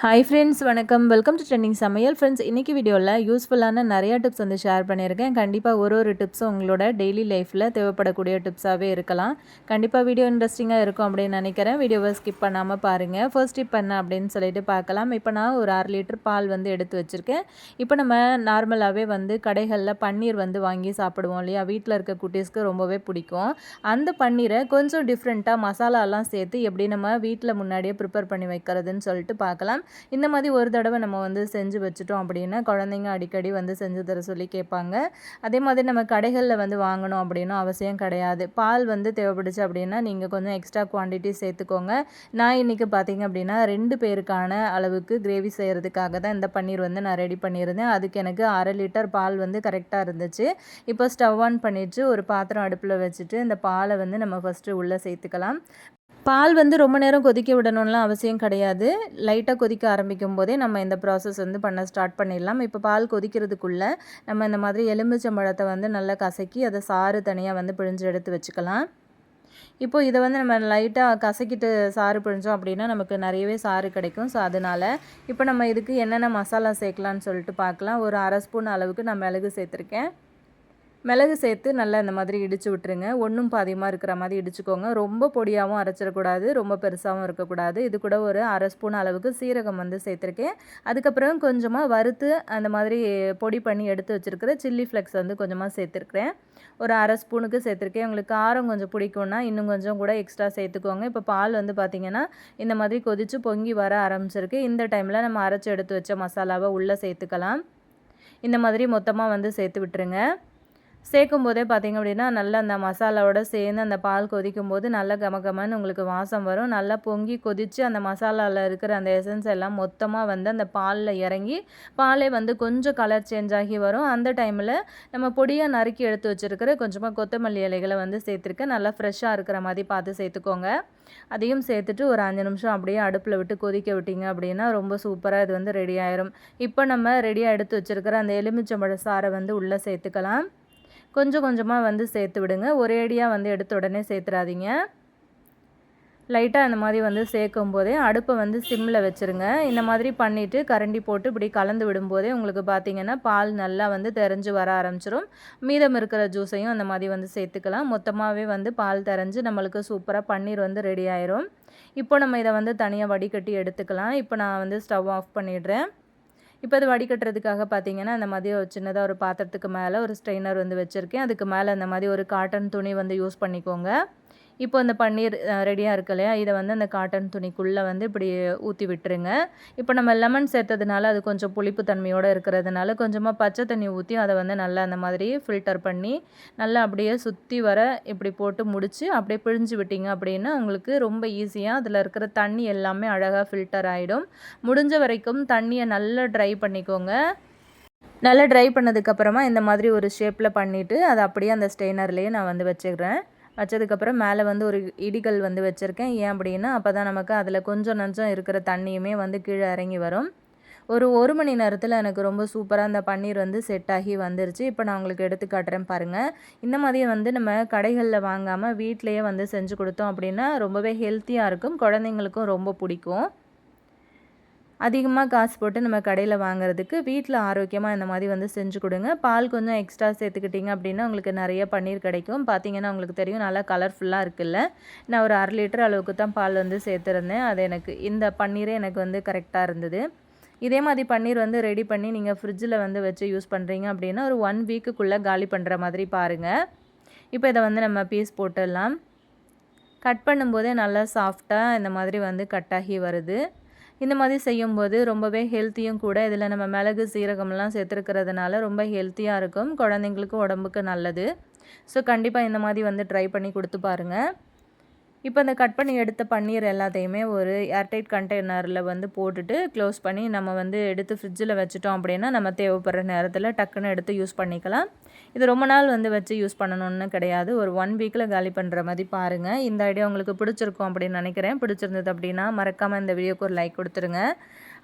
Hi friends, வணக்கம். Welcome to trending சமையல். Friends, இன்றைக்கி வீடியோவில் யூஸ்ஃபுல்லான நிறையா டிப்ஸ் வந்து ஷேர் பண்ணியிருக்கேன். கண்டிப்பாக ஒரு டிப்ஸும் உங்களோட டெய்லி லைஃப்பில் தேவைப்படக்கூடிய டிப்ஸாகவே இருக்கலாம். கண்டிப்பாக வீடியோ இன்ட்ரெஸ்டிங்காக இருக்கும் அப்படின்னு நினைக்கிறேன். வீடியோவை ஸ்கிப் பண்ணாமல் பாருங்கள். ஃபர்ஸ்ட் டிப் என்ன அப்படின்னு சொல்லிட்டு பார்க்கலாம். இப்போ நான் ஒரு 6 லிட்டர் பால் வந்து எடுத்து வச்சுருக்கேன். இப்போ நம்ம நார்மலாகவே வந்து கடைகளில் பன்னீர் வந்து வாங்கி சாப்பிடுவோம் இல்லையா? வீட்டில் இருக்க குட்டீஸ்க்கு ரொம்பவே பிடிக்கும். அந்த பன்னீரை கொஞ்சம் டிஃப்ரெண்ட்டாக மசாலாலாம் சேர்த்து எப்படி நம்ம வீட்டில் முன்னாடியே ப்ரிப்பேர் பண்ணி வைக்கிறதுன்னு சொல்லிட்டு பார்க்கலாம். இந்த மாதிரி ஒரு தடவை நம்ம வந்து செஞ்சு வச்சுட்டோம் அப்படின்னா குழந்தைங்க அடிக்கடி வந்து செஞ்சு தர சொல்லி கேட்பாங்க. அதே மாதிரி நம்ம கடைகளில் வந்து வாங்கணும் அப்படின்னும் அவசியம் கிடையாது. பால் வந்து தேவைப்படுச்சு அப்படின்னா நீங்கள் கொஞ்சம் எக்ஸ்ட்ரா குவான்டிட்டி சேர்த்துக்கோங்க. நான் இன்றைக்கி பார்த்தீங்க அப்படின்னா 2 பேருக்கான அளவுக்கு கிரேவி செய்கிறதுக்காக தான் இந்த பன்னீர் வந்து நான் ரெடி பண்ணியிருந்தேன். அதுக்கு எனக்கு 1/2 லிட்டர் பால் வந்து கரெக்டாக இருந்துச்சு. இப்போ ஸ்டவ் ஆன் பண்ணிவிட்டு ஒரு பாத்திரம் அடுப்பில் வச்சுட்டு இந்த பாலை வந்து நம்ம ஃபஸ்ட்டு உள்ளே சேர்த்துக்கலாம். பால் வந்து ரொம்ப நேரம் கொதிக்க விடணும்லாம் அவசியம் கிடையாது. லைட்டாக கொதிக்க ஆரம்பிக்கும் போதே நம்ம இந்த ப்ராசஸ் வந்து பண்ண ஸ்டார்ட் பண்ணிடலாம். இப்போ பால் கொதிக்கிறதுக்குள்ளே நம்ம இந்த மாதிரி எலுமிச்சம்பழத்தை வந்து நல்லா கசக்கி அதை சாறு தனியாக வந்து பிழிஞ்சு எடுத்து வச்சுக்கலாம். இப்போது இதை வந்து நம்ம லைட்டாக கசக்கிட்டு சாறு பிழிஞ்சோம் அப்படின்னா நமக்கு நிறையவே சாறு கிடைக்கும். ஸோ அதனால் இப்போ நம்ம இதுக்கு என்னென்ன மசாலா சேர்க்கலான்னு சொல்லிட்டு பார்க்கலாம். ஒரு 1/2 ஸ்பூன் அளவுக்கு நான் மிளகு சேர்த்துருக்கேன். மிளகு சேர்த்து நல்லா இந்த மாதிரி இடித்து விட்டுருங்க. ஒன்றும் பாதியமாக இருக்கிற மாதிரி இடிச்சுக்கோங்க. ரொம்ப பொடியாகவும் அரைச்சிடக்கூடாது, ரொம்ப பெருசாகவும் இருக்கக்கூடாது. இது கூட ஒரு 1/2 ஸ்பூன் அளவுக்கு சீரகம் வந்து சேர்த்துருக்கேன். அதுக்கப்புறம் கொஞ்சமாக வறுத்து அந்த மாதிரி பொடி பண்ணி எடுத்து வச்சுருக்கிற சில்லி ஃப்ளெக்ஸ் வந்து கொஞ்சமாக சேர்த்துருக்குறேன். ஒரு 1/2 ஸ்பூனுக்கு சேர்த்துருக்கேன். உங்களுக்கு காரம் கொஞ்சம் பிடிக்கும்னா இன்னும் கொஞ்சம் கூட எக்ஸ்ட்ரா சேர்த்துக்கோங்க. இப்போ பால் வந்து பார்த்திங்கன்னா இந்த மாதிரி கொதித்து பொங்கி வர ஆரம்பிச்சிருக்கு. இந்த டைமில் நம்ம அரைச்சி எடுத்து வச்ச மசாலாவை உள்ளே சேர்த்துக்கலாம். இந்த மாதிரி மொத்தமாக வந்து சேர்த்து விட்டுருங்க. சேர்க்கும் போதே பார்த்திங்க அப்படின்னா நல்லா அந்த மசாலாவோட சேர்ந்து அந்த பால் கொதிக்கும் போது நல்லா கமகமன்னு உங்களுக்கு வாசம் வரும். நல்லா பொங்கி கொதித்து அந்த மசாலாவில் இருக்கிற அந்த எசன்ஸ் எல்லாம் மொத்தமாக வந்து அந்த பாலில் இறங்கி பாலே வந்து கொஞ்சம் கலர் சேஞ்ச் ஆகி வரும். அந்த டைமில் நம்ம பொடியாக நறுக்கி எடுத்து வச்சுருக்கிற கொஞ்சமாக கொத்தமல்லி இலைகளை வந்து சேர்த்துருக்கேன். நல்லா ஃப்ரெஷ்ஷாக இருக்கிற மாதிரி பார்த்து சேர்த்துக்கோங்க. அதையும் சேர்த்துட்டு ஒரு 5 நிமிஷம் அப்படியே அடுப்பில் விட்டு கொதிக்க விட்டிங்க அப்படின்னா ரொம்ப சூப்பராக இது வந்து ரெடி ஆயிரும். இப்போ நம்ம ரெடியாக எடுத்து வச்சுருக்கிற அந்த எலுமிச்சம்பழ சாறை வந்து உள்ளே சேர்த்துக்கலாம். கொஞ்சம் கொஞ்சமாக வந்து சேர்த்து விடுங்க. ஒரேடியாக வந்து எடுத்த உடனே சேர்த்துறாதீங்க. லைட்டாக அந்த மாதிரி வந்து சேர்க்கும் போதே அடுப்பை வந்து சிம்மில் வச்சுருங்க. இந்த மாதிரி பண்ணிவிட்டு கரண்டி போட்டு இப்படி கலந்து விடும்போதே உங்களுக்கு பார்த்திங்கன்னா பால் நல்லா வந்து தெரிஞ்சு வர ஆரம்பிச்சிடும். மீதம் இருக்கிற ஜூஸையும் அந்த மாதிரி வந்து சேர்த்துக்கலாம். மொத்தமாகவே வந்து பால் தெரிஞ்சு நம்மளுக்கு சூப்பராக பன்னீர் வந்து ரெடி ஆயிரும். இப்போ நம்ம இதை வந்து தனியாக வடிகட்டி எடுத்துக்கலாம். இப்போ நான் வந்து ஸ்டவ் ஆஃப் பண்ணிடுறேன். இப்போ அது வடிகட்டுறதுக்காக பார்த்தீங்கன்னா அந்த மாதிரி ஒரு சின்னதாக ஒரு பாத்திரத்துக்கு மேலே ஒரு ஸ்ட்ரெயினர் வந்து வச்சுருக்கேன். அதுக்கு மேலே அந்த மாதிரி ஒரு காட்டன் துணி வந்து யூஸ் பண்ணிக்கோங்க. இப்போ அந்த பன்னீர் ரெடியாக இருக்கு இல்லையா, இதை வந்து அந்த காட்டன் துணிக்குள்ளே வந்து இப்படி ஊற்றி விட்டுருங்க. இப்போ நம்ம லெமன் சேர்த்ததுனால அது கொஞ்சம் புளிப்பு தன்மையோடு இருக்கிறதுனால கொஞ்சமாக பச்சை தண்ணி ஊற்றி அதை வந்து நல்லா அந்த மாதிரி ஃபில்டர் பண்ணி நல்லா அப்படியே சுற்றி வர இப்படி போட்டு முடித்து அப்படியே பிழிஞ்சு விட்டிங்க அப்படின்னா உங்களுக்கு ரொம்ப ஈஸியாக அதில் இருக்கிற தண்ணி எல்லாமே அழகாக ஃபில்டர் ஆகிடும். முடிஞ்ச வரைக்கும் தண்ணியை நல்லா ட்ரை பண்ணிக்கோங்க. நல்லா ட்ரை பண்ணதுக்கப்புறமா இந்த மாதிரி ஒரு ஷேப்பில் பண்ணிவிட்டு அதை அப்படியே அந்த ஸ்ட்ரெயினர்லேயே நான் வந்து வச்சுக்கிறேன். வச்சதுக்கப்புறம் மேலே வந்து ஒரு இடிகள் வந்து வச்சுருக்கேன். ஏன் அப்படின்னா அப்போ தான் நமக்கு அதில் கொஞ்சம் நஞ்சம் இருக்கிற தண்ணியுமே வந்து கீழே இறங்கி வரும். ஒரு மணி நேரத்தில் எனக்கு ரொம்ப சூப்பராக அந்த பன்னீர் வந்து செட் ஆகி வந்துருச்சு. இப்போ நான் உங்களுக்கு எடுத்து காட்டுறேன் பாருங்கள். இந்த மாதிரி வந்து நம்ம கடைகளில் வாங்காமல் வீட்டிலையே வந்து செஞ்சு கொடுத்தோம் அப்படின்னா ரொம்பவே ஹெல்த்தியாக இருக்கும். குழந்தைங்களுக்கும் ரொம்ப பிடிக்கும். அதிகமாக காசு போட்டு நம்ம கடையில் வாங்குறதுக்கு வீட்டில் ஆரோக்கியமாக இந்த மாதிரி வந்து செஞ்சு கொடுங்க. பால் கொஞ்சம் எக்ஸ்ட்ரா சேர்த்துக்கிட்டிங்க அப்படின்னா உங்களுக்கு நிறைய பன்னீர் கிடைக்கும். பார்த்திங்கன்னா உங்களுக்கு தெரியும் நல்லா கலர்ஃபுல்லாக இருக்குல்ல. நான் ஒரு 1/2 லிட்டர் அளவுக்கு தான் பால் வந்து சேர்த்துருந்தேன். அது எனக்கு இந்த பன்னீரே எனக்கு வந்து கரெக்டாக இருந்தது. இதே மாதிரி பன்னீர் வந்து ரெடி பண்ணி நீங்கள் ஃப்ரிட்ஜில் வந்து வச்சு யூஸ் பண்ணுறீங்க அப்படின்னா ஒரு 1 வீக்குக்குள்ளே காலி பண்ணுற மாதிரி பாருங்கள். இப்போ இதை வந்து நம்ம பீஸ் போட்டுடலாம். கட் பண்ணும்போதே நல்லா சாஃப்டாக இந்த மாதிரி வந்து கட் ஆகி வருது. இந்த மாதிரி செய்யும்போது ரொம்பவே ஹெல்த்தியும் கூட. இதில் நம்ம மிளகு சீரகம்லாம் சேர்த்துருக்கிறதுனால ரொம்ப ஹெல்த்தியாக இருக்கும். குழந்தைங்களுக்கு உடம்புக்கு நல்லது. ஸோ கண்டிப்பாக இந்த மாதிரி வந்து ட்ரை பண்ணி கொடுத்து பாருங்கள். இப்போ இந்த கட் பண்ணி எடுத்த பன்னீர் எல்லாத்தையுமே ஒரு ஏர்டைட் கண்டெய்னரில் வந்து போட்டுட்டு க்ளோஸ் பண்ணி நம்ம வந்து எடுத்து ஃப்ரிட்ஜில் வச்சுட்டோம் அப்படின்னா நம்ம தேவைப்படுற நேரத்தில் டக்குன்னு எடுத்து யூஸ் பண்ணிக்கலாம். இது ரொம்ப நாள் வந்து வச்சு யூஸ் பண்ணணும்னு கிடையாது. ஒரு 1 வீக்கில் காலி பண்ணுற மாதிரி பாருங்கள். இந்த ஐடியா உங்களுக்கு பிடிச்சிருக்கும் அப்படின்னு நினைக்கிறேன். பிடிச்சிருந்தது அப்படின்னா மறக்காமல் இந்த வீடியோக்கு ஒரு லைக் கொடுத்துருங்க.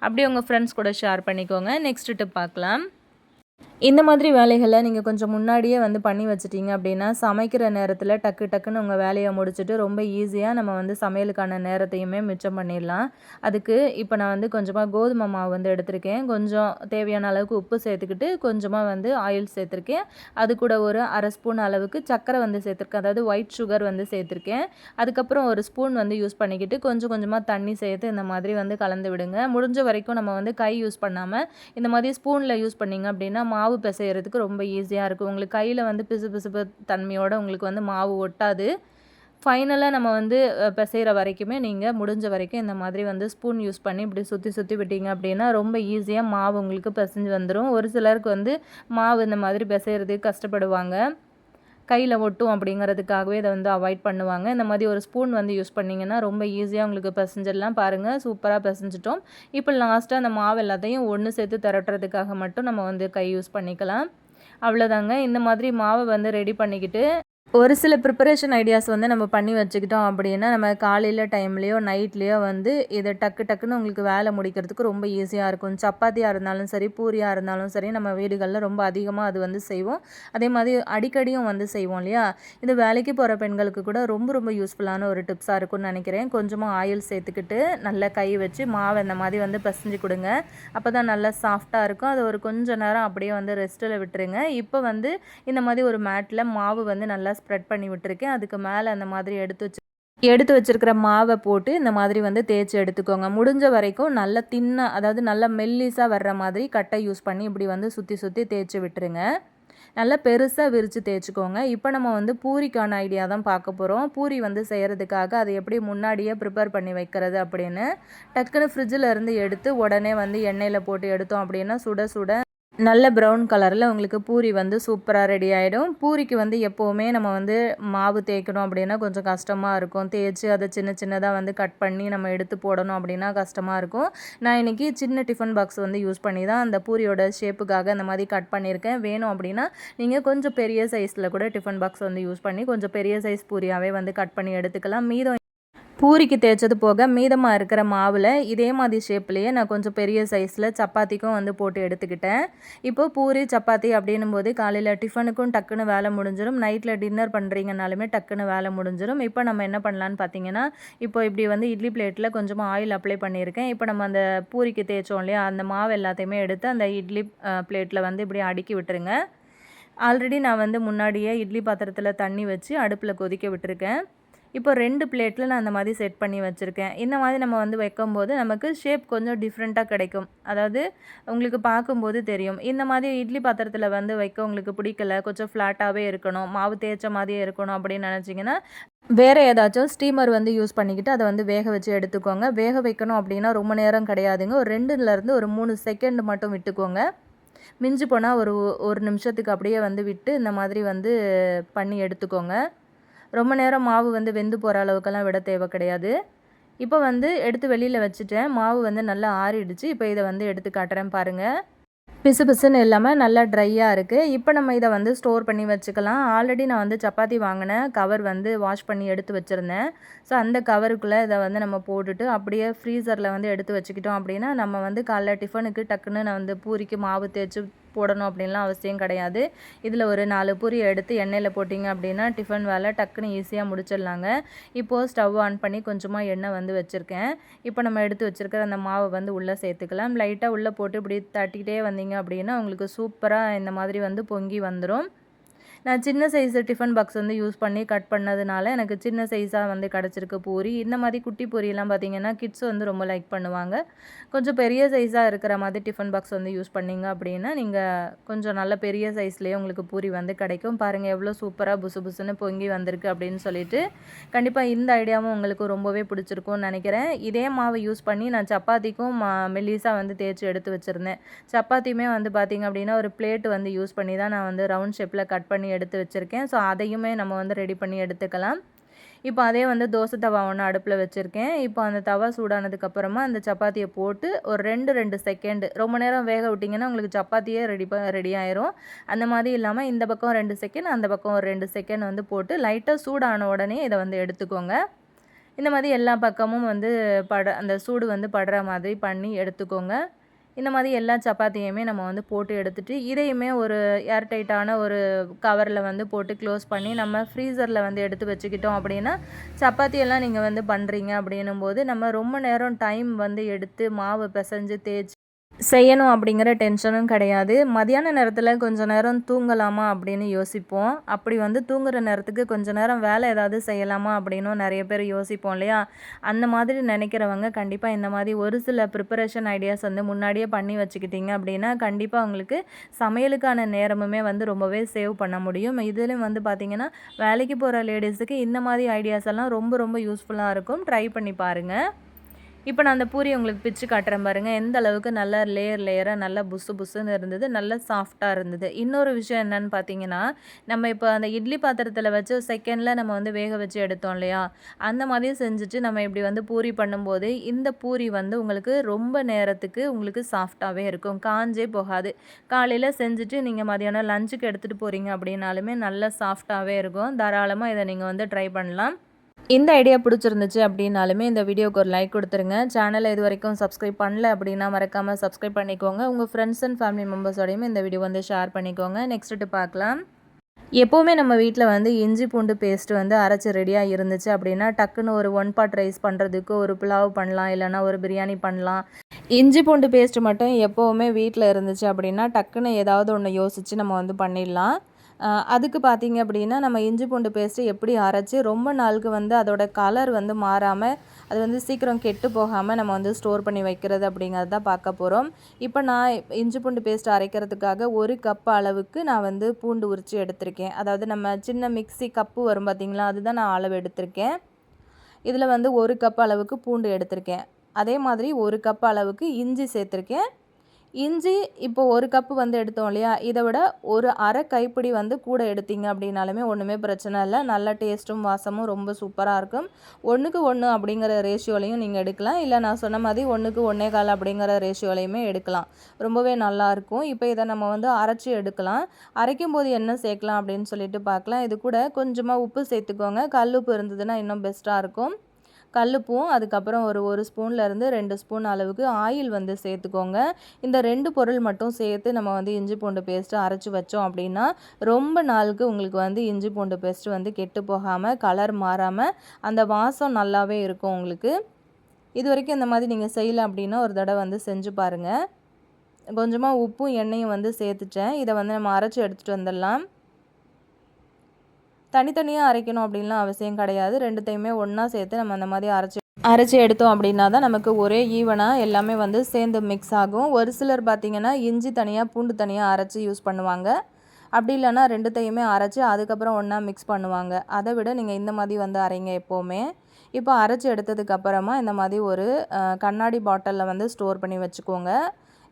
அப்படியே உங்கள் ஃப்ரெண்ட்ஸ் கூட ஷேர் பண்ணிக்கோங்க. நெக்ஸ்ட் டிப் பார்க்கலாம். இந்த மாதிரி வேலைகள நீங்க கொஞ்சம் முன்னாடியே வந்து பண்ணி வச்சுட்டீங்க அப்படின்னா, சமைக்கிற நேரத்தில டக்கு டக்குன்னு உங்க வேலைய முடிச்சுட்டு, ரொம்ப ஈஸியா நம்ம வந்து சமையலுக்கான நேரத்தையுமே மிச்சம் பண்ணிடலாம். அதுக்கு இப்ப நான் வந்து கொஞ்சமா கோதுமை மாவு வந்து எடுத்திருக்கேன். கொஞ்சம் தேவையான அளவுக்கு உப்பு சேர்த்துக்கிட்டு, கொஞ்சமா வந்து ஆயில் சேர்த்துருக்கேன். அது கூட ஒரு 1/2 ஸ்பூன் அளவுக்கு சர்க்கரை வந்து சேர்த்துருக்கேன். அதாவது ஒயிட் சுகர் வந்து சேர்த்துருக்கேன். அதுக்கப்புறம் ஒரு ஸ்பூன் வந்து யூஸ் பண்ணிக்கிட்டு, கொஞ்சம் கொஞ்சமா தண்ணி சேர்த்து இந்த மாதிரி வந்து கலந்து விடுங்க. முடிஞ்ச வரைக்கும் நம்ம வந்து கை யூஸ் பண்ணாம, இந்த மாதிரி ஸ்பூன்ல யூஸ் பண்ணீங்க அப்படின்னா, மாவு பிசையறதுக்கு ரொம்ப ஈஸியா இருக்கும். உங்களுக்கு கையில வந்து பிசுபிசுப்பு தன்மையோட உங்களுக்கு வந்து மாவு ஒட்டாது. ஃபைனலா நம்ம வந்து பிசையிற வரைக்குமே நீங்க முடிஞ்ச வரைக்கும் இந்த மாதிரி வந்து ஸ்பூன் யூஸ் பண்ணி இப்படி சுத்தி சுத்தி விட்டீங்க அப்படின்னா, ரொம்ப ஈஸியா மாவு உங்களுக்கு பிசைஞ்சு வந்துரும். ஒரு சிலருக்கு வந்து மாவு இந்த மாதிரி பிசையறதுக்கு கஷ்டப்படுவாங்க. கையில ஒட்டும் அப்படிங்கிறதுக்காகவே இத வந்து அவாய்ட் பண்ணுவாங்க. இந்த மாதிரி ஒரு ஸ்பூன் வந்து யூஸ் பண்ணிங்கன்னா, ரொம்ப ஈஸியா உங்களுக்கு பெசஞ்சிடலாம். பாருங்க சூப்பரா பெசஞ்சுட்டோம். இப்போ லாஸ்ட்டா அந்த மாவு எல்லாத்தையும் ஒண்ணு சேர்த்து திரட்டுறதுக்காக மட்டும் நம்ம வந்து கை யூஸ் பண்ணிக்கலாம். அவ்வளோதாங்க. இந்த மாதிரி மாவ வந்து ரெடி பண்ணிக்கிட்டு ஒரு சில ப்ரிப்பரேஷன் ஐடியாஸ் வந்து நம்ம பண்ணி வச்சுக்கிட்டோம் அப்படின்னா, நம்ம காலையில டைம்லேயோ, நைட்லேயோ வந்து இத டக்கு டக்குன்னு உங்களுக்கு வேலை முடிக்கிறதுக்கு ரொம்ப ஈஸியா இருக்கும். சப்பாத்தியா இருந்தாலும் சரி, பூரியா இருந்தாலும் சரி, நம்ம வீடுகள்ல ரொம்ப அதிகமா அது வந்து செய்வோம். அதே மாதிரி அடிக்கடியும் வந்து செய்வோம் இல்லையா? இது வேலைக்கு போகிற பெண்களுக்கு கூட ரொம்ப ரொம்ப யூஸ்ஃபுல்லான ஒரு டிப்ஸாக இருக்கும்னு நினைக்கிறேன். கொஞ்சமா ஆயில் சேர்த்துக்கிட்டு, நல்லா கை வச்சு மாவை இந்த மாதிரி வந்து பெசஞ்சு கொடுங்க. அப்போ தான் நல்லா சாஃப்டாக இருக்கும். அது ஒரு கொஞ்ச நேரம் அப்படியே வந்து ரெஸ்ட்டில் விட்டுருங்க. இப்போ வந்து இந்த மாதிரி ஒரு மேட்டில் மாவு வந்து நல்லா ஸ்ப்ரெட் பண்ணி விட்டுருக்கேன். அதுக்கு மேலே அந்த மாதிரி எடுத்து வச்சிருக்கிற மாவை போட்டு இந்த மாதிரி வந்து தேய்ச்சி எடுத்துக்கோங்க. முடிஞ்ச வரைக்கும் நல்ல தின்னா, அதாவது நல்ல மெல்லிஸாக வர்ற மாதிரி கட்டை யூஸ் பண்ணி இப்படி வந்து சுற்றி சுற்றி தேய்ச்சி விட்டுருங்க. நல்லா பெருசாக விரித்து தேய்ச்சிக்கோங்க. இப்போ நம்ம வந்து பூரிக்கான ஐடியா தான் பார்க்க போகிறோம். பூரி வந்து செய்கிறதுக்காக அதை எப்படி முன்னாடியே ப்ரிப்பேர் பண்ணி வைக்கிறது அப்படின்னு, டக்குன்னு ஃப்ரிட்ஜில் இருந்து எடுத்து உடனே வந்து எண்ணெயில் போட்டு எடுத்தோம் அப்படின்னா சுட சுட நல்ல ப்ரௌன் கலரில் உங்களுக்கு பூரி வந்து சூப்பராக ரெடி ஆகிடும். பூரிக்கு வந்து எப்போவுமே நம்ம வந்து மாவு தேய்க்கணும் அப்படின்னா கொஞ்சம் கஷ்டமாக இருக்கும். தேய்ச்சி அதை சின்ன சின்னதாக வந்து கட் பண்ணி நம்ம எடுத்து போடணும் அப்படின்னா கஷ்டமாக இருக்கும். நான் இன்றைக்கி சின்ன டிஃபன் பாக்ஸ் வந்து யூஸ் பண்ணி தான் அந்த பூரியோட ஷேப்புக்காக அந்த மாதிரி கட் பண்ணியிருக்கேன். வேணும் அப்படின்னா நீங்கள் கொஞ்சம் பெரிய சைஸில் கூட டிஃபன் பாக்ஸ் வந்து யூஸ் பண்ணி கொஞ்சம் பெரிய சைஸ் பூரியாகவே வந்து கட் பண்ணி எடுத்துக்கலாம். மீதம் பூரிக்கு தேய்ச்சது போக மீதமாக இருக்கிற மாவில் இதே மாதிரி ஷேப்லேயே நான் கொஞ்சம் பெரிய சைஸில் சப்பாத்திக்கும் வந்து போட்டு எடுத்துக்கிட்டேன். இப்போது பூரி சப்பாத்தி அப்படின்னும் போது காலையில் டிஃபனுக்கும் டக்குன்னு வேலை முடிஞ்சிடும். நைட்டில் டின்னர் பண்ணுறீங்கனாலுமே டக்குன்னு வேலை முடிஞ்சிடும். இப்போ நம்ம என்ன பண்ணலான்னு பார்த்தீங்கன்னா, இப்போ இப்படி வந்து இட்லி பிளேட்டில் கொஞ்சமாக ஆயில் அப்ளை பண்ணியிருக்கேன். இப்போ நம்ம அந்த பூரிக்கு தேய்ச்சோம் இல்லையா, அந்த மாவு எல்லாத்தையுமே எடுத்து அந்த இட்லி பிளேட்டில் வந்து இப்படி அடுக்கி விட்டுருங்க. ஆல்ரெடி நான் வந்து முன்னாடியே இட்லி பாத்திரத்தில் தண்ணி வச்சு அடுப்பில் கொதிக்க விட்டுருக்கேன். இப்போ 2 பிளேட்டில் நான் அந்த மாதிரி செட் பண்ணி வச்சுருக்கேன். இந்த மாதிரி நம்ம வந்து வைக்கும்போது நமக்கு ஷேப் கொஞ்சம் டிஃப்ரெண்ட்டாக கிடைக்கும். அதாவது உங்களுக்கு பார்க்கும்போது தெரியும். இந்த மாதிரி இட்லி பாத்திரத்தில் வந்து வைக்க உங்களுக்கு பிடிக்கல, கொஞ்சம் ஃப்ளாட்டாகவே இருக்கணும், மாவு தேய்ச்ச மாதிரியே இருக்கணும் அப்படின்னு நினச்சிங்கன்னா, வேறு ஏதாச்சும் ஸ்டீமர் வந்து யூஸ் பண்ணிக்கிட்டு அதை வந்து வேக வச்சு எடுத்துக்கோங்க. வேக வைக்கணும் அப்படின்னா ரொம்ப நேரம் கிடையாதுங்க. ஒரு 2லேருந்து ஒரு 3 செகண்ட் மட்டும் விட்டுக்கோங்க. மிஞ்சி போனால் ஒரு 1 நிமிஷத்துக்கு அப்படியே வந்து விட்டு இந்த மாதிரி வந்து பண்ணி எடுத்துக்கோங்க. ரொம்ப நேரம் மாவு வந்து வெந்து போகிற அளவுக்கெல்லாம் விட தேவை கிடையாது. இப்போ வந்து எடுத்து வெளியில் வச்சுட்டேன். மாவு வந்து நல்லா ஆறிடுச்சு. இப்போ இதை வந்து எடுத்து காட்டுறேன் பாருங்கள். பிசு பிசுன்னு இல்லாமல் நல்லா ட்ரையாக இருக்குது. இப்போ நம்ம இதை வந்து ஸ்டோர் பண்ணி வச்சுக்கலாம். ஆல்ரெடி நான் வந்து சப்பாத்தி வாங்கினேன் கவர் வந்து வாஷ் பண்ணி எடுத்து வச்சுருந்தேன். ஸோ அந்த கவருக்குள்ளே இதை வந்து நம்ம போட்டுட்டு அப்படியே ஃப்ரீசரில் வந்து எடுத்து வச்சுக்கிட்டோம் அப்படின்னா, நம்ம வந்து காலைல டிஃபனுக்கு டக்குன்னு நான் வந்து பூரிக்கு மாவு தேய்ச்சி போடணும் அப்படின்லாம் அவசியம் கிடையாது. இதில் ஒரு 4 பூரி எடுத்து எண்ணெயில் போட்டிங்க அப்படின்னா டிஃபன் வேலை டக்குன்னு ஈஸியாக முடிச்சிடலாங்க. இப்போது ஸ்டவ் ஆன் பண்ணி கொஞ்சமாக எண்ணெய் வந்து வச்சுருக்கேன். இப்போ நம்ம எடுத்து வச்சுருக்கிற அந்த மாவை வந்து உள்ளே சேர்த்துக்கலாம். லைட்டாக உள்ளே போட்டு இப்படி தட்டிக்கிட்டே வந்தீங்க அப்படின்னா உங்களுக்கு சூப்பராக இந்த மாதிரி வந்து பொங்கி வந்துடும். நான் சின்ன சைஸு டிஃபன் பாக்ஸ் வந்து யூஸ் பண்ணி கட் பண்ணதுனால எனக்கு சின்ன சைஸாக வந்து கிடச்சிருக்கு பூரி. இந்த மாதிரி குட்டி பூரியெல்லாம் பார்த்திங்கன்னா கிட்ஸ் வந்து ரொம்ப லைக் பண்ணுவாங்க. கொஞ்சம் பெரிய சைஸாக இருக்கிற மாதிரி டிஃபன் பாக்ஸ் வந்து யூஸ் பண்ணிங்க அப்படின்னா நீங்கள் கொஞ்சம் நல்ல பெரிய சைஸ்லேயே உங்களுக்கு பூரி வந்து கிடைக்கும். பாருங்கள் எவ்வளோ சூப்பராக புசு புசுன்னு பொங்கி வந்திருக்கு அப்படின்னு சொல்லிட்டு. கண்டிப்பாக இந்த ஐடியாவும் உங்களுக்கு ரொம்பவே பிடிச்சிருக்கும்னு நினைக்கிறேன். இதே மாவு யூஸ் பண்ணி நான் சப்பாத்திக்கும் மெல்லிஸாக வந்து தேய்ச்சி எடுத்து வச்சுருந்தேன். சப்பாத்தியுமே வந்து பார்த்திங்க அப்படின்னா ஒரு பிளேட் வந்து யூஸ் பண்ணி தான் நான் வந்து ரவுண்ட் ஷேப்பில் கட் பண்ணி எடுத்து வச்சுருக்கேன். ஸோ அதையுமே நம்ம வந்து ரெடி பண்ணி எடுத்துக்கலாம். இப்போ அதே வந்து தோசை தவா ஒன்று அடுப்பில் வச்சுருக்கேன். இப்போ அந்த தவா சூடானதுக்கப்புறமா அந்த சப்பாத்தியை போட்டு ஒரு 2 செகண்டு, ரொம்ப நேரம் வேக விட்டிங்கன்னா உங்களுக்கு சப்பாத்தியே ரெடி ஆயிரும். அந்த மாதிரி இல்லாமல் இந்த பக்கம் 2 செகண்ட், அந்த பக்கம் ஒரு 2 செகண்ட் வந்து போட்டு லைட்டாக சூடான உடனே இதை வந்து எடுத்துக்கோங்க. இந்த மாதிரி எல்லா பக்கமும் வந்து அந்த சூடு வந்து படுற மாதிரி பண்ணி எடுத்துக்கோங்க. இந்த மாதிரி எல்லா சப்பாத்தியுமே நம்ம வந்து போட்டு எடுத்துகிட்டு இதையுமே ஒரு ஏர்டைட்டான ஒரு கவரில் வந்து போட்டு க்ளோஸ் பண்ணி நம்ம ஃப்ரீசரில் வந்து எடுத்து வச்சுக்கிட்டோம் அப்படின்னா சப்பாத்தியெல்லாம் நீங்கள் வந்து பண்ணுறீங்க அப்படின்னும் போது நம்ம ரொம்ப நேரம் டைம் வந்து எடுத்து மாவு பிசைஞ்சு தேய்ச்சி செய்யணும் அப்படிங்கிற டென்ஷனும் கிடையாது. மதியான நேரத்தில் கொஞ்சம் நேரம் தூங்கலாமா அப்படின்னு யோசிப்போம். அப்படி வந்து தூங்குற நேரத்துக்கு கொஞ்சம் நேரம் வேலை ஏதாவது செய்யலாமா அப்படின்னும் நிறைய பேர் யோசிப்போம் இல்லையா? அந்த மாதிரி நினைக்கிறவங்க கண்டிப்பாக இந்த மாதிரி ஒரு சில ப்ரிப்பரேஷன் ஐடியாஸ் வந்து முன்னாடியே பண்ணி வச்சுக்கிட்டீங்க அப்படின்னா கண்டிப்பாக உங்களுக்கு சமையலுக்கான நேரமுமே வந்து ரொம்பவே சேவ் பண்ண முடியும். இதுலேயும் வந்து பார்த்திங்கன்னா வேலைக்கு போகிற லேடிஸுக்கு இந்த மாதிரி ஐடியாஸ் எல்லாம் ரொம்ப ரொம்ப யூஸ்ஃபுல்லாக இருக்கும். ட்ரை பண்ணி பாருங்கள். இப்போ நான் அந்த பூரி உங்களுக்கு பிச்சு காட்டுறேன் பாருங்கள். எந்த அளவுக்கு நல்லா லேயராக நல்லா புசு புசுன்னு இருந்தது, நல்லா சாஃப்டாக இருந்தது. இன்னொரு விஷயம் என்னன்னு பார்த்தீங்கன்னா, நம்ம இப்போ அந்த இட்லி பாத்திரத்தில் வச்சு செகண்டில் நம்ம வந்து வேக வச்சு எடுத்தோம் இல்லையா? அந்த மாதிரியே செஞ்சுட்டு நம்ம இப்படி வந்து பூரி பண்ணும்போது இந்த பூரி வந்து உங்களுக்கு ரொம்ப நேரத்துக்கு உங்களுக்கு சாஃப்டாகவே இருக்கும், காஞ்சே போகாது. காலையில் செஞ்சுட்டு நீங்கள் மதியானம் லஞ்சுக்கு எடுத்துகிட்டு போகிறீங்க அப்படின்னாலுமே நல்லா சாஃப்டாகவே இருக்கும். தாராளமாக இதை நீங்கள் வந்து ட்ரை பண்ணலாம். இந்த ஐடியா பிடிச்சிருந்துச்சு அப்படின்னாலுமே இந்த வீடியோக்கு ஒரு லைக் கொடுத்துருங்க. சேனலை இது வரைக்கும் சப்ஸ்கிரைப் பண்ணல அப்படின்னா மறக்காமல் சப்ஸ்கிரைப் பண்ணிக்கோங்க. உங்கள் ஃப்ரெண்ட்ஸ் அண்ட் ஃபேமிலி மெம்பர்ஸோடையும் இந்த வீடியோ வந்து ஷேர் பண்ணிக்கோங்க. நெக்ஸ்ட்டு பார்க்கலாம். எப்போவுமே நம்ம வீட்டில் வந்து இஞ்சி பூண்டு பேஸ்ட்டு வந்து அரைச்சி ரெடியாக இருந்துச்சு அப்படின்னா டக்குன்னு ஒரு 1 பாட் ரைஸ் பண்ணுறதுக்கு ஒரு புலாவ் பண்ணலாம், இல்லைனா ஒரு பிரியாணி பண்ணலாம். இஞ்சி பூண்டு பேஸ்ட்டு மட்டும் எப்போவுமே வீட்டில் இருந்துச்சு அப்படின்னா டக்குன்னு ஏதாவது ஒன்று யோசித்து நம்ம வந்து பண்ணிடலாம். அதுக்கு பார்த்திங்க அப்படின்னா நம்ம இஞ்சி பூண்டு பேஸ்ட்டு எப்படி அரைச்சி ரொம்ப நாளுக்கு வந்து அதோட கலர் வந்து மாறாமல் அது வந்து சீக்கிரம் கெட்டு போகாமல் நம்ம வந்து ஸ்டோர் பண்ணி வைக்கிறது அப்படிங்கிறது தான் பார்க்க போகிறோம். இப்போ நான் இஞ்சி பூண்டு பேஸ்ட் அரைக்கிறதுக்காக 1 கப் அளவுக்கு நான் வந்து பூண்டு உரித்து எடுத்திருக்கேன். அதாவது நம்ம சின்ன மிக்ஸி கப்பு வரும் பார்த்திங்களா, அதுதான் நான் அளவு எடுத்திருக்கேன். இதில் வந்து 1 கப் அளவுக்கு பூண்டு எடுத்திருக்கேன். அதே மாதிரி 1 கப் அளவுக்கு இஞ்சி சேர்த்துருக்கேன். இஞ்சி இப்போ 1 கப்பு வந்து எடுத்தோம் இல்லையா, இதை விட ஒரு அரை கைப்பிடி வந்து கூட எடுத்தீங்க அப்படின்னாலுமே ஒன்றுமே பிரச்சனை இல்லை. நல்ல டேஸ்ட்டும் வாசமும் ரொம்ப சூப்பராக இருக்கும். 1க்கு 1 அப்படிங்கிற ரேஷியோலையும் நீங்கள் எடுக்கலாம், இல்லை நான் சொன்ன மாதிரி 1க்கு 1 1/4 அப்படிங்கிற ரேஷியோலையுமே எடுக்கலாம். ரொம்பவே நல்லாயிருக்கும். இப்போ இதை நம்ம வந்து அரைச்சி எடுக்கலாம். அரைக்கும் போது என்ன சேர்க்கலாம் அப்படின்னு சொல்லிட்டு பார்க்கலாம். இது கூட கொஞ்சமாக உப்பு சேர்த்துக்கோங்க. கல் உப்பு இருந்ததுன்னா இன்னும் பெஸ்ட்டாக இருக்கும். கல்லுப்பும் அதுக்கப்புறம் ஒரு ஸ்பூன்லேருந்து 2 ஸ்பூன் அளவுக்கு ஆயில் வந்து சேர்த்துக்கோங்க. இந்த 2 பொருள் மட்டும் சேர்த்து நம்ம வந்து இஞ்சி பூண்டு பேஸ்ட்டு அரைச்சி வச்சோம் அப்படின்னா ரொம்ப நாளுக்கு உங்களுக்கு வந்து இஞ்சி பூண்டு பேஸ்ட்டு வந்து கெட்டு போகாமல் கலர் மாறாமல் அந்த வாசம் நல்லாவே இருக்கும் உங்களுக்கு. இது வரைக்கும் இந்த மாதிரி நீங்கள் செய்யலை அப்படின்னா ஒரு தடவை வந்து செஞ்சு பாருங்கள். கொஞ்சமாக உப்பும் எண்ணெயும் வந்து சேர்த்துட்டேன். இதை வந்து நம்ம அரைச்சி எடுத்துகிட்டு வந்துடலாம். தனித்தனியாக அரைக்கணும் அப்படின்லாம் அவசியம் கிடையாது. 2த்தையுமே ஒன்றா சேர்த்து நம்ம அந்த மாதிரி அரைச்சி எடுத்தோம் அப்படின்னா தான் நமக்கு ஒரே ஈவனாக எல்லாமே வந்து சேர்ந்து மிக்ஸ் ஆகும். ஒரு சிலர் பார்த்திங்கன்னா இஞ்சி தனியாக பூண்டு தனியாக அரைச்சி யூஸ் பண்ணுவாங்க. அப்படி இல்லைன்னா 2த்தையுமே அரைச்சி அதுக்கப்புறம் ஒன்றா மிக்ஸ் பண்ணுவாங்க. அதை விட நீங்கள் இந்த மாதிரி வந்து அரைங்க எப்போவுமே. இப்போ அரைச்சி எடுத்ததுக்கப்புறமா இந்த மாதிரி ஒரு கண்ணாடி பாட்டிலில் வந்து ஸ்டோர் பண்ணி வச்சுக்கோங்க.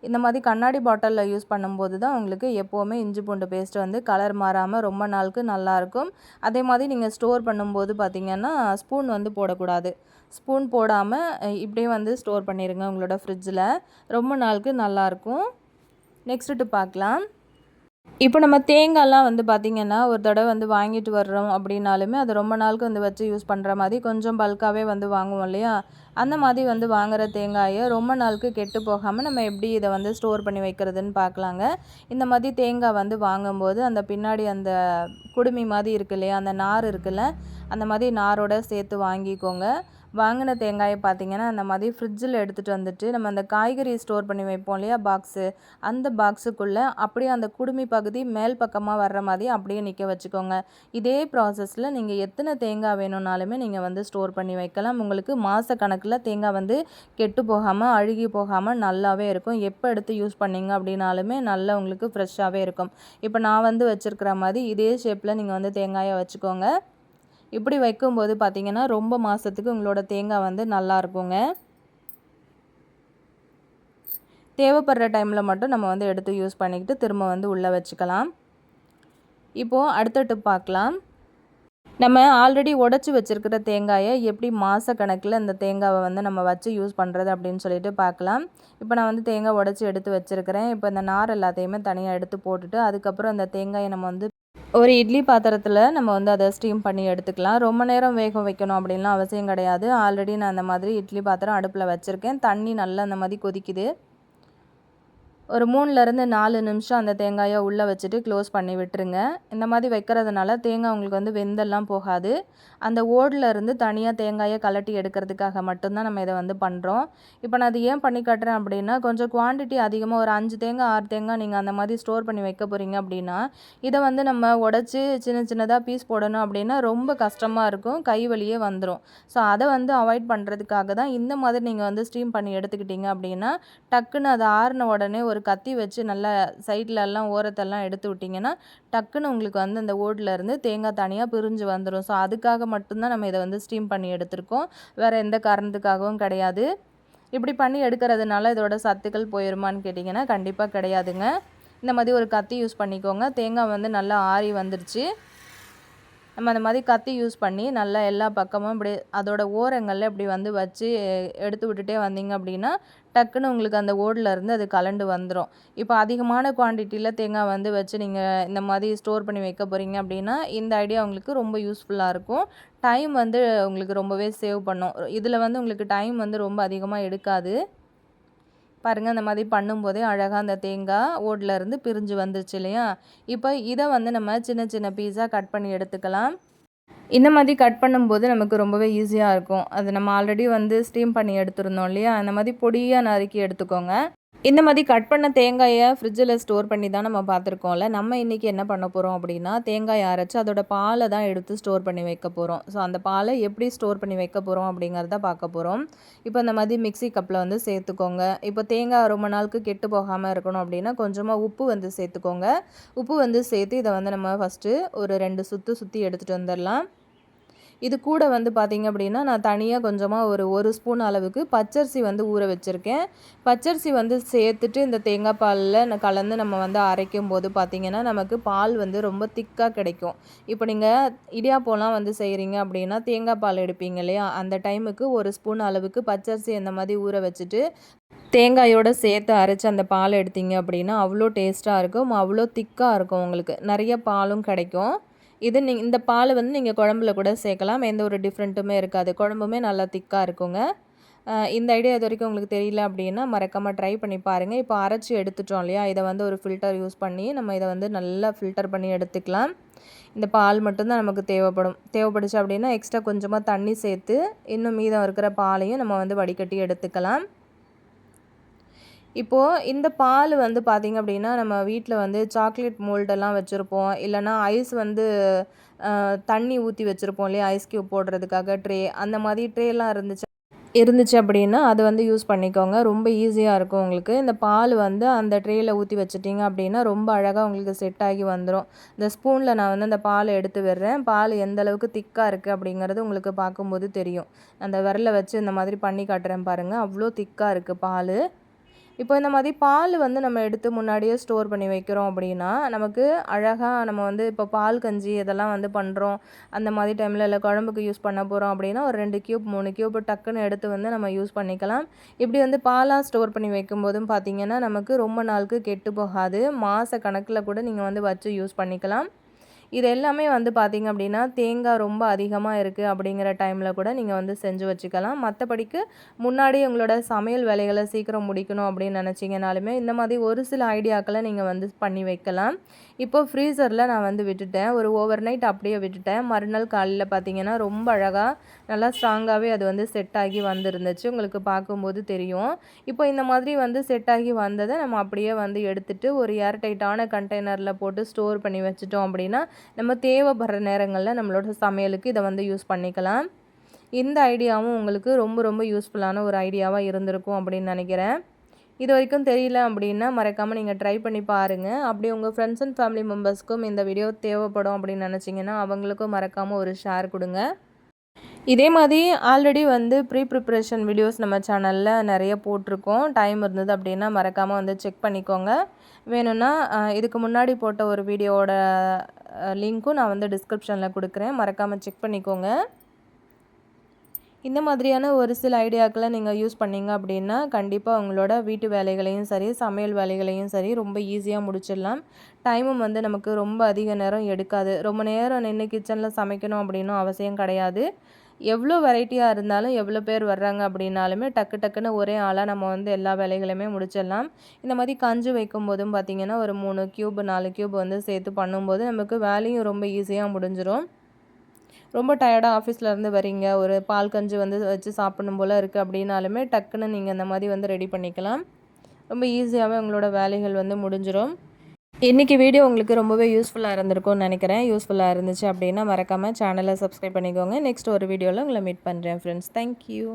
இந்த மாதிரி கண்ணாடி பாட்டிலில் யூஸ் பண்ணும்போது தான் உங்களுக்கு எப்போவுமே இஞ்சி பூண்டு பேஸ்ட் வந்து கலர் மாறாமல் ரொம்ப நாளுக்கு நல்லாயிருக்கும். அதே மாதிரி நீங்கள் ஸ்டோர் பண்ணும்போது பார்த்திங்கன்னா ஸ்பூன் வந்து போடக்கூடாது. ஸ்பூன் போடாமல் இப்படியே வந்து ஸ்டோர் பண்ணிடுங்க உங்களோட ஃப்ரிட்ஜில். ரொம்ப நாளுக்கு நல்லாயிருக்கும். நெக்ஸ்ட்டு பார்க்கலாம். இப்போ நம்ம தேங்காய்லாம் வந்து பார்த்திங்கன்னா ஒரு தடவை வந்து வாங்கிட்டு வர்றோம் அப்படின்னாலுமே அது ரொம்ப நாளுக்கு வந்து வச்சு யூஸ் பண்ணுற மாதிரி கொஞ்சம் பல்காகவே வந்து வாங்குவோம் இல்லையா? அந்த மாதிரி வந்து வாங்குகிற தேங்காயை ரொம்ப நாளுக்கு கெட்டு போகாமல் நம்ம எப்படி இதை வந்து ஸ்டோர் பண்ணி வைக்கிறதுன்னு பார்க்கலாங்க. இந்த மாதிரி தேங்காய் வந்து வாங்கும்போது அந்த பின்னாடி அந்த குடுமி மாதிரி இருக்கு இல்லையா, அந்த நார் இருக்குல்ல, அந்த மாதிரி நாரோட சேர்த்து வாங்கிக்கோங்க. வாங்கின தேங்காயை பார்த்திங்கன்னா அந்த மாதிரி ஃப்ரிட்ஜில் எடுத்துகிட்டு வந்துட்டு நம்ம அந்த காய்கறி ஸ்டோர் பண்ணி வைப்போம் இல்லையா பாக்ஸு, அந்த பாக்ஸுக்குள்ளே அப்படியே அந்த குடுமி பகுதி மேல் பக்கமாக வர்ற மாதிரி அப்படியே நிற்க வச்சுக்கோங்க. இதே ப்ராசஸில் நீங்கள் எத்தனை தேங்காய் வேணும்னாலுமே நீங்கள் வந்து ஸ்டோர் பண்ணி வைக்கலாம். உங்களுக்கு மாத கணக்கில் தேங்காய் வந்து கெட்டு போகாமல் அழுகி போகாமல் நல்லாவே இருக்கும். எப்போ எடுத்து யூஸ் பண்ணிங்க அப்படின்னாலுமே நல்லா உங்களுக்கு ஃப்ரெஷ்ஷாகவே இருக்கும். இப்போ நான் வந்து வச்சுருக்கிற மாதிரி இதே ஷேப்பில் நீங்கள் வந்து தேங்காயை வச்சுக்கோங்க. இப்படி வைக்கும்போது பார்த்திங்கன்னா ரொம்ப மாதத்துக்கு உங்களோட தேங்காய் வந்து நல்லா இருக்குங்க. தேவைப்படுற டைமில் மட்டும் நம்ம வந்து எடுத்து யூஸ் பண்ணிக்கிட்டு திரும்ப வந்து உள்ளே வச்சுக்கலாம். இப்போது அடுத்த டிப் பார்க்கலாம். நம்ம ஆல்ரெடி உடச்சி வச்சுருக்கிற தேங்காயை எப்படி மாத கணக்கில் இந்த தேங்காவை வந்து நம்ம வச்சு யூஸ் பண்ணுறது அப்படின்னு சொல்லிட்டு பார்க்கலாம். இப்போ நான் வந்து தேங்காய் உடச்சி எடுத்து வச்சுருக்கிறேன். இப்போ இந்த நார் எல்லாத்தையுமே தனியாக எடுத்து போட்டுட்டு அதுக்கப்புறம் இந்த தேங்காயை நம்ம வந்து ஒரு இட்லி பாத்திரத்தில் நம்ம வந்து அதை ஸ்டீம் பண்ணி எடுத்துக்கலாம். ரொம்ப நேரம் வேக வைக்கணும் அப்படின்லாம் அவசியம் கிடையாது. ஆல்ரெடி நான் அந்த மாதிரி இட்லி பாத்திரம் அடுப்பில் வச்சுருக்கேன். தண்ணி நல்லா அந்த மாதிரி கொதிக்குது. ஒரு 3லேருந்து 4 நிமிஷம் அந்த தேங்காயை உள்ளே வச்சுட்டு க்ளோஸ் பண்ணி விட்டுருங்க. இந்த மாதிரி வைக்கிறதுனால தேங்காய் உங்களுக்கு வந்து வெந்தெல்லாம் போகாது. அந்த ஓடில் இருந்து தனியாக தேங்காயை கலட்டி எடுக்கிறதுக்காக மட்டும்தான் நம்ம இதை வந்து பண்ணுறோம். இப்போ நான் அது ஏன் பண்ணி காட்டுறேன் அப்படின்னா, கொஞ்சம் குவான்டிட்டி அதிகமாக ஒரு 5 தேங்காய் 6 தேங்காய் நீங்கள் அந்த மாதிரி ஸ்டோர் பண்ணி வைக்க போகிறீங்க அப்படின்னா, இதை வந்து நம்ம உடச்சி சின்ன சின்னதாக பீஸ் போடணும் அப்படின்னா ரொம்ப கஷ்டமாக இருக்கும், கை வலியே வந்துடும். ஸோ அதை வந்து அவாய்ட் பண்ணுறதுக்காக தான் இந்த மாதிரி நீங்கள் வந்து ஸ்டீம் பண்ணி எடுத்துக்கிட்டீங்க அப்படின்னா, டக்குன்னு அது ஆறின உடனே ஒரு கத்தி வச்சு நல்லா சைட்லலாம் ஓரத்தெல்லாம் எடுத்து விட்டிங்கன்னா டக்குன்னு உங்களுக்கு வந்து அந்த ஓட்லேருந்து தேங்காய் தனியாக பிரிஞ்சு வந்துடும். ஸோ அதுக்காக மட்டும்தான் நம்ம இதை வந்து ஸ்டீம் பண்ணி எடுத்திருக்கோம், வேறு எந்த காரணத்துக்காகவும் கிடையாது. இப்படி பண்ணி எடுக்கிறதுனால இதோட சத்துக்கள் போயிருமான்னு கேட்டிங்கன்னா கண்டிப்பாக கிடையாதுங்க. இந்த மாதிரி ஒரு கத்தி யூஸ் பண்ணிக்கோங்க. தேங்காய் வந்து நல்லா ஆறி வந்துருச்சு. நம்ம அந்த மாதிரி கத்தி யூஸ் பண்ணி நல்லா எல்லா பக்கமும் இப்படி அதோட ஓரங்களில் இப்படி வந்து வச்சு எடுத்து விட்டுட்டே வந்தீங்க அப்படின்னா டக்குன்னு உங்களுக்கு அந்த ஓடிலேருந்து அது கலண்டு வந்துடும். இப்போ அதிகமான குவான்டிட்டியில் தேங்காய் வந்து வச்சு நீங்கள் இந்த மாதிரி ஸ்டோர் பண்ணி வைக்க போகிறீங்க அப்படின்னா இந்த ஐடியா உங்களுக்கு ரொம்ப யூஸ்ஃபுல்லாக இருக்கும். டைம் வந்து உங்களுக்கு ரொம்பவே சேவ் பண்ணும். இதில் வந்து உங்களுக்கு டைம் வந்து ரொம்ப அதிகமாக எடுக்காது. பாருங்கள், அந்த மாதிரி பண்ணும்போதே அழகாக அந்த தேங்காய் ஓட்லேருந்து பிரிஞ்சு வந்துருச்சு இல்லையா? இப்போ இதை வந்து நம்ம சின்ன சின்ன பீஸாக கட் பண்ணி எடுத்துக்கலாம். இந்த மாதிரி கட் பண்ணும்போது நமக்கு ரொம்பவே ஈஸியாக இருக்கும். அது நம்ம ஆல்ரெடி வந்து ஸ்டீம் பண்ணி எடுத்துருந்தோம் இல்லையா? அந்த மாதிரி பொடியாக நறுக்கி எடுத்துக்கோங்க. இந்த மாதிரி கட் பண்ண தேங்காயை ஃப்ரிட்ஜில் ஸ்டோர் பண்ணி தான் நம்ம பார்த்துருக்கோம்ல. நம்ம இன்றைக்கி என்ன பண்ண போகிறோம் அப்படின்னா, தேங்காயை அரைச்சி அதோட பாலை தான் எடுத்து ஸ்டோர் பண்ணி வைக்க போகிறோம். ஸோ அந்த பாலை எப்படி ஸ்டோர் பண்ணி வைக்க போகிறோம் அப்படிங்கிறத பார்க்க போகிறோம். இப்போ இந்த மாதிரி மிக்ஸி கப்பில் வந்து சேர்த்துக்கோங்க. இப்போ தேங்காய் ரொம்ப நாளுக்கு கெட்டு போகாமல் இருக்கணும் அப்படின்னா கொஞ்சமாக உப்பு வந்து சேர்த்துக்கோங்க. உப்பு வந்து சேர்த்து இதை வந்து நம்ம ஃபஸ்ட்டு ஒரு 2 சுற்றி எடுத்துகிட்டு வந்துடலாம். இது கூட வந்து பார்த்திங்க அப்படின்னா நான் தனியாக கொஞ்சமாக ஒரு ஸ்பூன் அளவுக்கு பச்சரிசி வந்து ஊற வச்சுருக்கேன். பச்சரிசி வந்து சேர்த்துட்டு இந்த தேங்காய் பாலில் கலந்து நம்ம வந்து அரைக்கும் போது பார்த்திங்கன்னா நமக்கு பால் வந்து ரொம்ப திக்காக கிடைக்கும். இப்போ நீங்கள் இடியாப்பம்லாம் வந்து செய்கிறீங்க அப்படின்னா தேங்காய் பால் எடுப்பீங்க இல்லையா? அந்த டைமுக்கு 1 ஸ்பூன் அளவுக்கு பச்சரிசி இந்த மாதிரி ஊற வச்சுட்டு தேங்காயோடு சேர்த்து அரைச்சி அந்த பால் எடுத்தீங்க அப்படின்னா அவ்வளோ டேஸ்ட்டாக இருக்கும், அவ்வளோ திக்காக இருக்கும், உங்களுக்கு நிறைய பாலும் கிடைக்கும். இது இந்த பால் வந்து நீங்கள் குழம்புல கூட சேர்க்கலாம், எந்த ஒரு டிஃப்ரெண்ட்டுமே இருக்காது, குழம்புமே நல்லா திக்காக இருக்குங்க. இந்த ஐடியா இது வரைக்கும் உங்களுக்கு தெரியல அப்படின்னா மறக்காமல் ட்ரை பண்ணி பாருங்கள். இப்போ அரைச்சி எடுத்துட்டோம் இல்லையா? இதை வந்து ஒரு ஃபில்டர் யூஸ் பண்ணி நம்ம இதை வந்து நல்லா ஃபில்டர் பண்ணி எடுத்துக்கலாம். இந்த பால் மட்டும்தான் நமக்கு தேவைப்படுச்சு அப்படின்னா எக்ஸ்ட்ரா கொஞ்சமாக தண்ணி சேர்த்து இன்னும் மீதம் இருக்கிற பாலையும் நம்ம வந்து வடிகட்டி எடுத்துக்கலாம். இப்போது இந்த பால் வந்து பார்த்திங்க அப்படின்னா நம்ம வீட்டில் வந்து சாக்லேட் மோல்டெல்லாம் வச்சுருப்போம், இல்லைனா ஐஸ் வந்து தண்ணி ஊற்றி வச்சுருப்போம் இல்லையா? ஐஸ் க்யூப் போடுறதுக்காக ட்ரே, அந்த மாதிரி ட்ரேலாம் இருந்துச்சு அப்படின்னா அது வந்து யூஸ் பண்ணிக்கோங்க. ரொம்ப ஈஸியாக இருக்கும் உங்களுக்கு. இந்த பால் வந்து அந்த ட்ரேயில் ஊற்றி வச்சுட்டிங்க அப்படின்னா ரொம்ப அழகாக உங்களுக்கு செட் ஆகி வந்துடும். இந்த ஸ்பூனில் நான் வந்து அந்த பாலை எடுத்து விடுறேன். பால் எந்த அளவுக்கு திக்காக இருக்குது அப்படிங்கிறது உங்களுக்கு பார்க்கும்போது தெரியும். அந்த விரலை வச்சு இந்த மாதிரி பண்ணி காட்டுறேன் பாருங்கள், அவ்வளோ திக்காக இருக்குது பால். இப்போ இந்த மாதிரி பால் வந்து நம்ம எடுத்து முன்னாடியே ஸ்டோர் பண்ணி வைக்கிறோம் அப்படின்னா நமக்கு அழகாக நம்ம வந்து இப்போ பால் கஞ்சி இதெல்லாம் வந்து பண்ணுறோம், அந்த மாதிரி டைமில் இல்லை குழம்புக்கு யூஸ் பண்ண போகிறோம் அப்படின்னா ஒரு 2 க்யூப் 3 க்யூப் டக்குன்னு எடுத்து வந்து நம்ம யூஸ் பண்ணிக்கலாம். இப்படி வந்து பாலாக ஸ்டோர் பண்ணி வைக்கும்போதும் பார்த்திங்கன்னா நமக்கு ரொம்ப நாளுக்கு கெட்டு போகாது, மாத கணக்கில் கூட நீங்கள் வந்து வச்சு யூஸ் பண்ணிக்கலாம். இது எல்லாமே வந்து பார்த்திங்க அப்படின்னா தேங்காய் ரொம்ப அதிகமாக இருக்குது அப்படிங்கிற டைமில் கூட நீங்கள் வந்து செஞ்சு வச்சுக்கலாம். மற்றபடிக்கு முன்னாடி உங்களோட சமையல் வேலைகளை சீக்கிரம் முடிக்கணும் அப்படின்னு நினச்சிங்கனாலுமே இந்த மாதிரி ஒரு சில ஐடியாக்களை நீங்கள் வந்து பண்ணி வைக்கலாம். இப்போது ஃப்ரீசரில் நான் வந்து விட்டுட்டேன், ஒரு ஓவர் நைட் அப்படியே விட்டுட்டேன். மறுநாள் காலையில் பார்த்திங்கன்னா ரொம்ப அழகாக நல்லா ஸ்ட்ராங்காகவே அது வந்து செட் ஆகி வந்துருந்துச்சு, உங்களுக்கு பார்க்கும்போது தெரியும். இப்போ இந்த மாதிரி வந்து செட் ஆகி வந்ததை நம்ம அப்படியே வந்து எடுத்துகிட்டு ஒரு ஏர்டைட்டான கண்டெய்னரில் போட்டு ஸ்டோர் பண்ணி வச்சுட்டோம் அப்படின்னா நம்ம தேவைப்படுற நேரங்களில் நம்மளோட சமையலுக்கு இதை வந்து யூஸ் பண்ணிக்கலாம். இந்த ஐடியாவும் உங்களுக்கு ரொம்ப ரொம்ப யூஸ்ஃபுல்லான ஒரு ஐடியாவாக இருந்திருக்கும் அப்படின்னு நினைக்கிறேன். இது வரைக்கும் தெரியல அப்படின்னா மறக்காமல் நீங்கள் ட்ரை பண்ணி பாருங்கள். அப்படி உங்கள் ஃப்ரெண்ட்ஸ் அண்ட் ஃபேமிலி மெம்பர்ஸ்க்கும் இந்த வீடியோ தேவைப்படும் அப்படின்னு நினச்சிங்கன்னா அவங்களுக்கும் மறக்காமல் ஒரு ஷேர் கொடுங்க. இதே மாதிரி ஆல்ரெடி வந்து ப்ரிப்ரேஷன் வீடியோஸ் நம்ம சேனலில் நிறைய போட்டிருக்கோம், டைம் இருந்தது அப்படின்னா மறக்காமல் வந்து செக் பண்ணிக்கோங்க. வேணும்னா இதுக்கு முன்னாடி போட்ட ஒரு வீடியோவோட லிங்க்கும் நான் வந்து டிஸ்கிரிப்ஷனில் கொடுக்குறேன், மறக்காமல் செக் பண்ணிக்கோங்க. இந்த மாதிரியான ஒரு சில ஐடியாக்களை நீங்கள் யூஸ் பண்ணிங்க அப்படின்னா கண்டிப்பாக உங்களோட வீட்டு வேலைகளையும் சரி சமையல் வேலைகளையும் சரி ரொம்ப ஈஸியாக முடிச்சிடலாம். டைமும் வந்து நமக்கு ரொம்ப அதிக நேரம் எடுக்காது. ரொம்ப நேரம் நின்று கிச்சனில் சமைக்கணும் அப்படின்னும் அவசியம் கிடையாது. எவ்வளோ வெரைட்டியாக இருந்தாலும் எவ்வளோ பேர் வர்றாங்க அப்படின்னாலுமே டக்கு டக்குன்னு ஒரே ஆளாக நம்ம வந்து எல்லா வேலைகளையுமே முடிச்சிடலாம். இந்த மாதிரி கஞ்சி வைக்கும்போதும் பார்த்திங்கன்னா ஒரு 3 க்யூப் 4 க்யூப் வந்து சேர்த்து பண்ணும்போது நமக்கு வேலையும் ரொம்ப ஈஸியாக முடிஞ்சிடும். ரொம்ப டயர்டாக ஆஃபீஸ்லேருந்து வரீங்க, ஒரு பால் கஞ்சி வந்து வச்சு சாப்பிடணும் போல் இருக்குது அப்படின்னாலுமே டக்குன்னு நீங்கள் இந்த மாதிரி வந்து ரெடி பண்ணிக்கலாம். ரொம்ப ஈஸியாகவே உங்களோட வேலைகள் வந்து முடிஞ்சிடும். இன்றைக்கி வீடியோ உங்களுக்கு ரொம்பவே யூஸ்ஃபுல்லாக இருந்திருக்கும்னு நினைக்கிறேன். யூஸ்ஃபுல்லாக இருந்துச்சு அப்படின்னா மறக்காமல் சேனலை சப்ஸ்கிரைப் பண்ணிக்கோங்க. நெக்ஸ்ட் ஒரு வீடியோவில் உங்களை மீட் பண்ணுறேன் ஃப்ரெண்ட்ஸ். தேங்க்யூ.